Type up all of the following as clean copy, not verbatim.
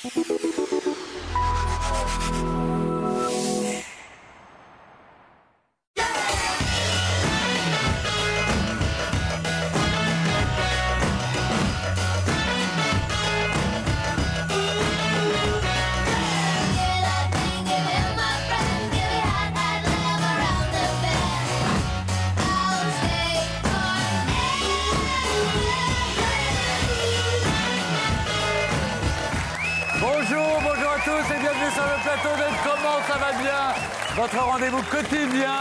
Bonjour à tous et bienvenue sur le plateau de Comment ça va bien ? Votre rendez-vous quotidien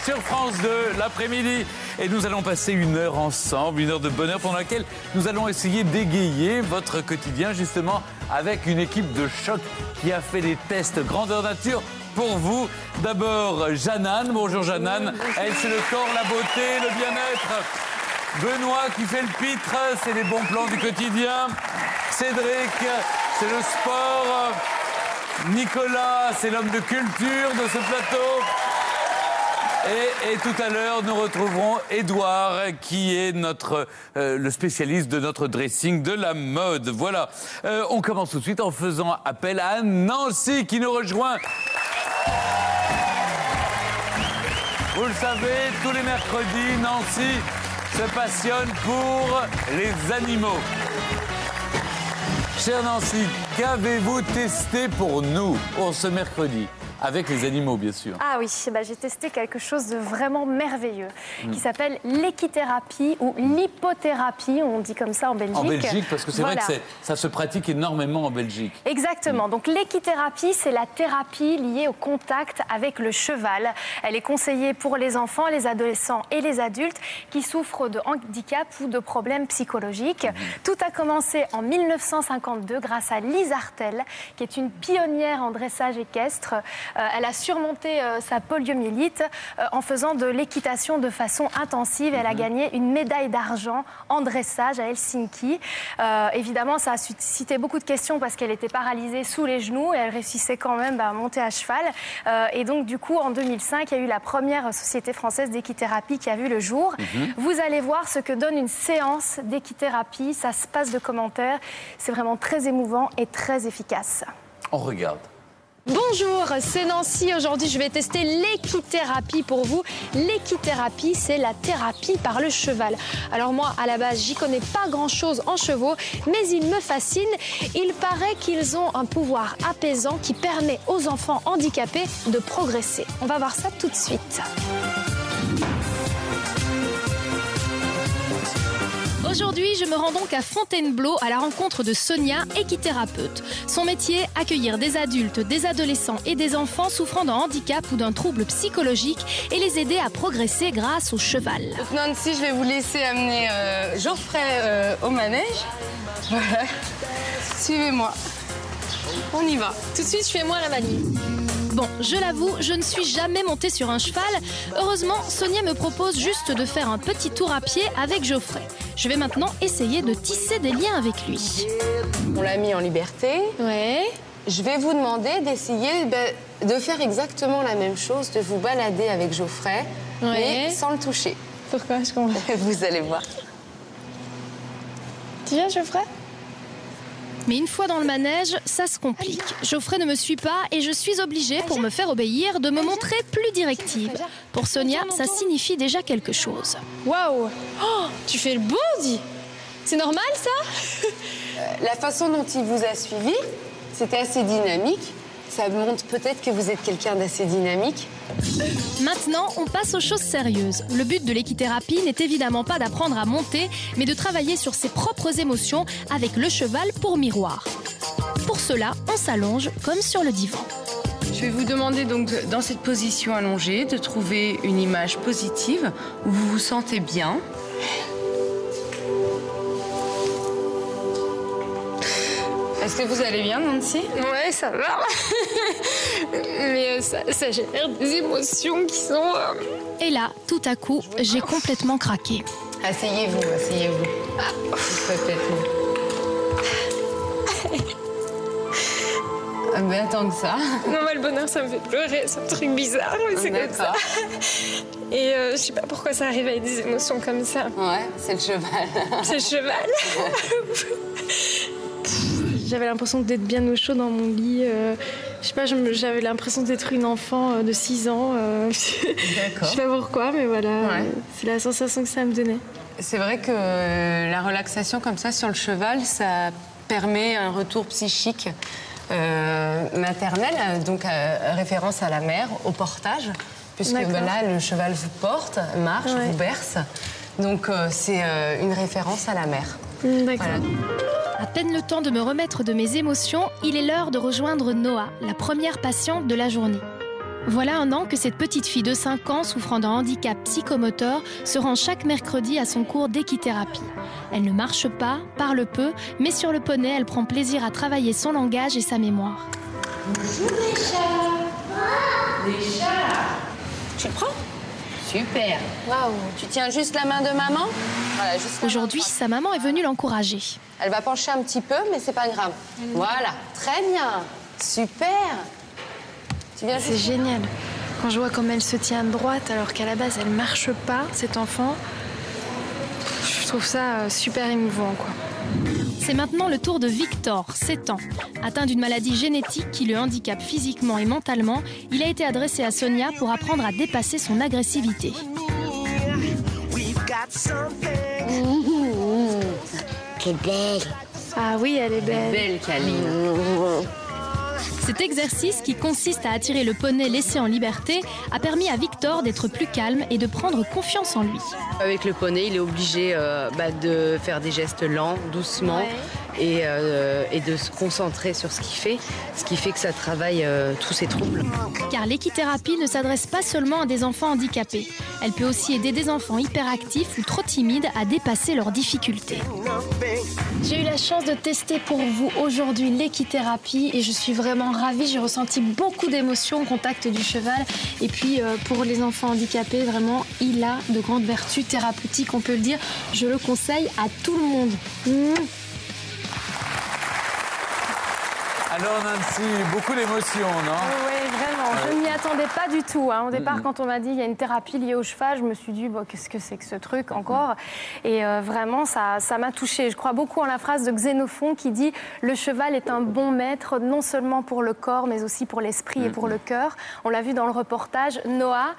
sur France 2 l'après-midi. Et nous allons passer une heure ensemble, une heure de bonheur pendant laquelle nous allons essayer d'égayer votre quotidien justement avec une équipe de choc qui a fait des tests grandeur nature pour vous. D'abord, Jeannane. Bonjour Jeannane. Elle, c'est le corps, la beauté, le bien-être. Benoît qui fait le pitre, c'est les bons plans du quotidien. Cédric, c'est le sport. Nicolas, c'est l'homme de culture de ce plateau. Et tout à l'heure, nous retrouverons Édouard, qui est le spécialiste de notre dressing de la mode. Voilà. On commence tout de suite en faisant appel à Nancy, qui nous rejoint. Vous le savez, tous les mercredis, Nancy se passionne pour les animaux. Chère Nancy, qu'avez-vous testé pour nous pour ce mercredi ? Avec les animaux, bien sûr. Ah oui, j'ai testé quelque chose de vraiment merveilleux qui s'appelle l'équithérapie ou l'hypothérapie, on dit comme ça en Belgique. En Belgique, parce que c'est vrai que ça se pratique énormément en Belgique. Exactement. Donc l'équithérapie, c'est la thérapie liée au contact avec le cheval. Elle est conseillée pour les enfants, les adolescents et les adultes qui souffrent de handicap ou de problèmes psychologiques. Tout a commencé en 1952 grâce à Lise Artel, qui est une pionnière en dressage équestre. Elle a surmonté sa poliomyélite en faisant de l'équitation de façon intensive. Elle a gagné une médaille d'argent en dressage à Helsinki. Évidemment, ça a suscité beaucoup de questions parce qu'elle était paralysée sous les genoux et elle réussissait quand même à monter à cheval. Et donc, du coup, en 2005, il y a eu la première société française d'équithérapie qui a vu le jour. Vous allez voir ce que donne une séance d'équithérapie. Ça se passe de commentaires. C'est vraiment très émouvant et très efficace. On regarde. Bonjour, c'est Nancy. Aujourd'hui, je vais tester l'équithérapie pour vous. L'équithérapie, c'est la thérapie par le cheval. Alors moi, à la base, j'y connais pas grand-chose en chevaux, mais ils me fascinent. Il paraît qu'ils ont un pouvoir apaisant qui permet aux enfants handicapés de progresser. On va voir ça tout de suite. Aujourd'hui, je me rends donc à Fontainebleau à la rencontre de Sonia, équithérapeute. Son métier, accueillir des adultes, des adolescents et des enfants souffrant d'un handicap ou d'un trouble psychologique et les aider à progresser grâce au cheval. Donc Nancy, je vais vous laisser amener Geoffrey au manège. Voilà. Suivez-moi. On y va. Tout de suite, fais-moi la manie. Bon, je l'avoue, je ne suis jamais montée sur un cheval. Heureusement, Sonia me propose juste de faire un petit tour à pied avec Geoffrey. Je vais maintenant essayer de tisser des liens avec lui. On l'a mis en liberté. Ouais. Je vais vous demander d'essayer de faire exactement la même chose, de vous balader avec Geoffrey, mais sans le toucher. Pourquoi? Je comprends. Vous allez voir. Tu viens, Geoffrey? Mais une fois dans le manège, ça se complique. Geoffrey ne me suit pas et je suis obligée, pour me faire obéir, de me montrer plus directive. Pour Sonia, ça signifie déjà quelque chose. Waouh! Oh, tu fais le beau, dis! C'est normal, ça? La façon dont il vous a suivi, c'était assez dynamique. Ça montre peut-être que vous êtes quelqu'un d'assez dynamique. Maintenant, on passe aux choses sérieuses. Le but de l'équithérapie n'est évidemment pas d'apprendre à monter, mais de travailler sur ses propres émotions avec le cheval pour miroir. Pour cela, on s'allonge comme sur le divan. Je vais vous demander donc, dans cette position allongée, de trouver une image positive où vous vous sentez bien. Est-ce que vous allez bien, Nancy? Ouais, ça va. Mais ça génère des émotions qui sont... Et là, tout à coup, j'ai complètement craqué. Asseyez-vous, asseyez-vous. Mais tant que ça. Non, mais le bonheur, ça me fait pleurer. C'est un truc bizarre, mais c'est comme ça. Et je sais pas pourquoi ça arrive avec des émotions comme ça. Ouais, c'est le cheval. C'est le cheval. J'avais l'impression d'être bien au chaud dans mon lit. Je sais pas, j'avais l'impression d'être une enfant de 6 ans. Je sais pas pourquoi, mais voilà, c'est la sensation que ça me donnait. C'est vrai que la relaxation comme ça sur le cheval, ça permet un retour psychique maternel, donc référence à la mère, au portage, puisque là, le cheval vous porte, marche, vous berce. Donc c'est une référence à la mère. D'accord. Voilà. À peine le temps de me remettre de mes émotions, il est l'heure de rejoindre Noah, la première patiente de la journée. Voilà 1 an que cette petite fille de 5 ans souffrant d'un handicap psychomoteur se rend chaque mercredi à son cours d'équithérapie. Elle ne marche pas, parle peu, mais sur le poney, elle prend plaisir à travailler son langage et sa mémoire. Bonjour les chats. Les chats. Tu le prends? Super. Waouh. Tu tiens juste la main de maman? Voilà, juste. Aujourd'hui, sa maman est venue l'encourager. Elle va pencher un petit peu, mais c'est pas grave. Voilà, très bien. Super. C'est génial. Quand je vois comme elle se tient droite alors qu'à la base elle marche pas, cette enfant, je trouve ça super émouvant, quoi. C'est maintenant le tour de Victor, 7 ans. Atteint d'une maladie génétique qui le handicape physiquement et mentalement, il a été adressé à Sonia pour apprendre à dépasser son agressivité. T'es belle. Ah oui, elle est belle. Belle câline. Cet exercice, qui consiste à attirer le poney laissé en liberté, a permis à Victor d'être plus calme et de prendre confiance en lui. Avec le poney, il est obligé de faire des gestes lents, doucement, et de se concentrer sur ce qui fait que ça travaille tous ses troubles. Car l'équithérapie ne s'adresse pas seulement à des enfants handicapés. Elle peut aussi aider des enfants hyperactifs ou trop timides à dépasser leurs difficultés. J'ai eu la chance de tester pour vous aujourd'hui l'équithérapie et je suis vraiment ravie. J'ai ressenti beaucoup d'émotions au contact du cheval. Et puis pour les enfants handicapés, vraiment, il a de grandes vertus thérapeutiques, on peut le dire. Je le conseille à tout le monde. Alors Nancy, beaucoup d'émotions, non? Oui, vraiment. Je ne m'y attendais pas du tout. Au départ, quand on m'a dit qu'il y a une thérapie liée au cheval, je me suis dit, qu'est-ce que c'est que ce truc encore? Et vraiment, ça m'a touchée. Je crois beaucoup en la phrase de Xénophon qui dit « Le cheval est un bon maître, non seulement pour le corps, mais aussi pour l'esprit et pour le cœur ». On l'a vu dans le reportage. Noah,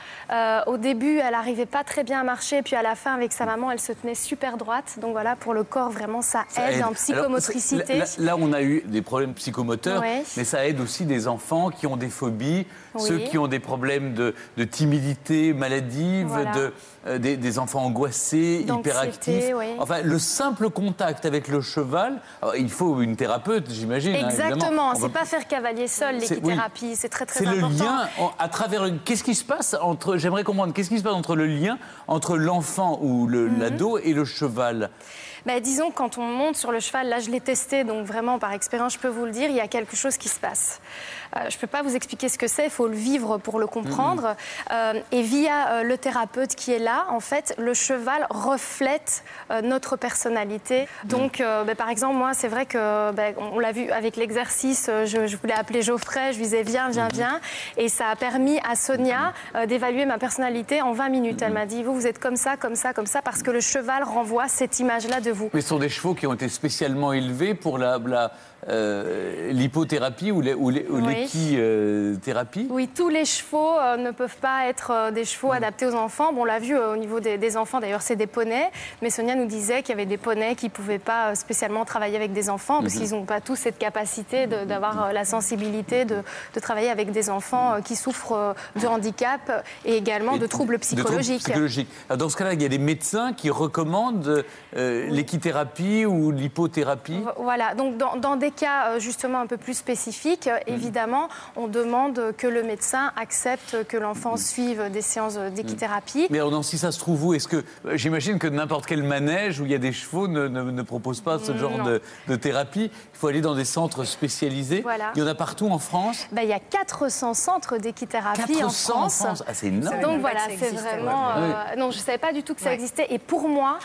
au début, elle n'arrivait pas très bien à marcher. Et puis à la fin, avec sa maman, elle se tenait super droite. Donc voilà, pour le corps, vraiment, ça aide en psychomotricité. Alors, là, on a eu des problèmes psychomoteurs. Mais ça aide aussi des enfants qui ont des phobies, ceux qui ont des problèmes de timidité maladive, des enfants angoissés, hyperactifs. Enfin, le simple contact avec le cheval, alors, il faut une thérapeute, j'imagine. Exactement, c'est pas faire cavalier seul l'équithérapie, c'est très très important. C'est le lien à travers. Qu'est-ce qui se passe entre. J'aimerais comprendre, qu'est-ce qui se passe entre le lien entre l'enfant ou l'ado et le cheval? Disons, quand on monte sur le cheval, là je l'ai testé, donc vraiment par expérience je peux vous le dire, il y a quelque chose qui se passe. Je ne peux pas vous expliquer ce que c'est, il faut le vivre pour le comprendre. Et via le thérapeute qui est là, en fait, le cheval reflète notre personnalité. Donc, par exemple, moi, c'est vrai que, on l'a vu avec l'exercice, je voulais appeler Geoffrey, je lui disais viens. Et ça a permis à Sonia d'évaluer ma personnalité en 20 minutes. Elle m'a dit, vous êtes comme ça, parce que le cheval renvoie cette image-là de vous. Mais ce sont des chevaux qui ont été spécialement élevés pour l'hypothérapie ou l'équithérapie? Oui, tous les chevaux ne peuvent pas être des chevaux adaptés aux enfants. Bon, on l'a vu au niveau des enfants, d'ailleurs, c'est des poneys. Mais Sonia nous disait qu'il y avait des poneys qui ne pouvaient pas spécialement travailler avec des enfants parce qu'ils n'ont pas tous cette capacité d'avoir la sensibilité de travailler avec des enfants qui souffrent de handicap et également de troubles psychologiques. Alors, dans ce cas-là, il y a des médecins qui recommandent l'équithérapie ou l'hypothérapie? Voilà, donc dans des cas justement un peu plus spécifiques, évidemment, on demande que le médecin accepte que l'enfant suive des séances d'équithérapie. Mais alors, si ça se trouve où? Est-ce que j'imagine que n'importe quel manège où il y a des chevaux ne propose pas ce genre de thérapie? Il faut aller dans des centres spécialisés. Voilà. Il y en a partout en France? Il y a 400 centres d'équithérapie en France. Ah, c'est énorme. Donc voilà, c'est vraiment... non, je ne savais pas du tout que ça existait. Et pour moi,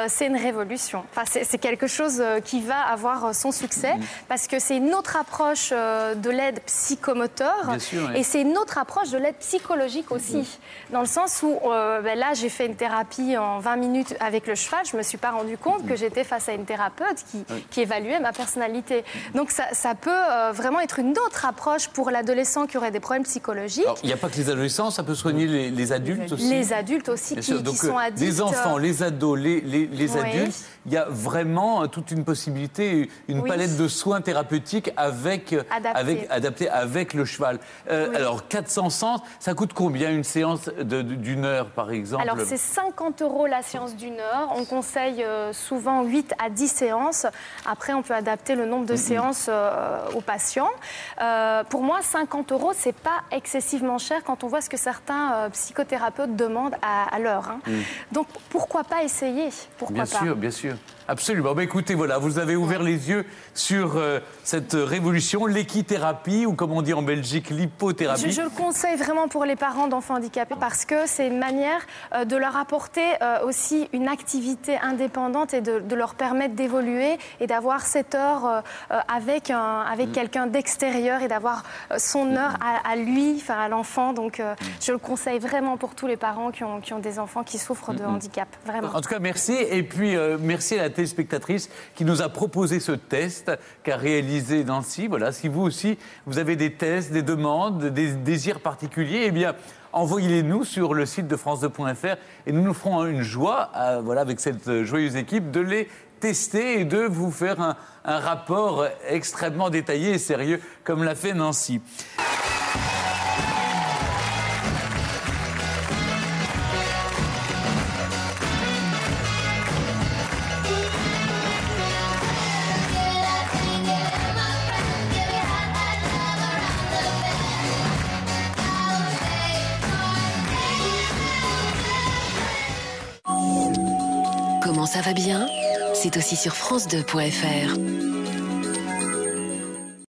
c'est une révolution. Enfin, c'est quelque chose qui va avoir son succès. parce que c'est une autre approche de l'aide psychomoteur. Bien sûr, oui. Et c'est une autre approche de l'aide psychologique aussi, dans le sens où là, j'ai fait une thérapie en 20 minutes avec le cheval. Je ne me suis pas rendu compte que j'étais face à une thérapeute qui évaluait ma personnalité. Donc ça peut vraiment être une autre approche pour l'adolescent qui aurait des problèmes psychologiques. Alors, il n'y a pas que les adolescents, ça peut soigner les adultes aussi. Les adultes aussi qui sont addicts. Les enfants, les ados, les Oui. adultes, il y a vraiment toute une possibilité, une palette de soins thérapeutiques adaptés avec le cheval. Alors 400 séances, ça coûte combien une séance d'une heure par exemple? Alors c'est 50 € la séance d'une heure. On conseille souvent 8 à 10 séances. Après, on peut adapter le nombre de séances aux patients. Pour moi, 50 €, c'est pas excessivement cher quand on voit ce que certains psychothérapeutes demandent à l'heure. Hein. Donc pourquoi pas essayer? Pourquoi pas? Bien sûr. Absolument. Écoutez, voilà, vous avez ouvert les yeux sur cette révolution, l'équithérapie, ou comme on dit en Belgique, l'hypothérapie. Je le conseille vraiment pour les parents d'enfants handicapés parce que c'est une manière de leur apporter aussi une activité indépendante et de leur permettre d'évoluer et d'avoir cette heure avec quelqu'un d'extérieur et d'avoir son heure à lui, enfin à l'enfant. Donc je le conseille vraiment pour tous les parents qui ont des enfants qui souffrent de handicap. Vraiment. En tout cas, merci. Et puis, merci à la téléspectatrice qui nous a proposé ce test qu'a réalisé Nancy. Voilà, si vous aussi, vous avez des tests, des demandes, des désirs particuliers, eh bien, envoyez-les-nous sur le site de France2.fr et nous nous ferons une joie, voilà, avec cette joyeuse équipe, de les tester et de vous faire un rapport extrêmement détaillé et sérieux, comme l'a fait Nancy. Comment ça va bien? C'est aussi sur France2.fr.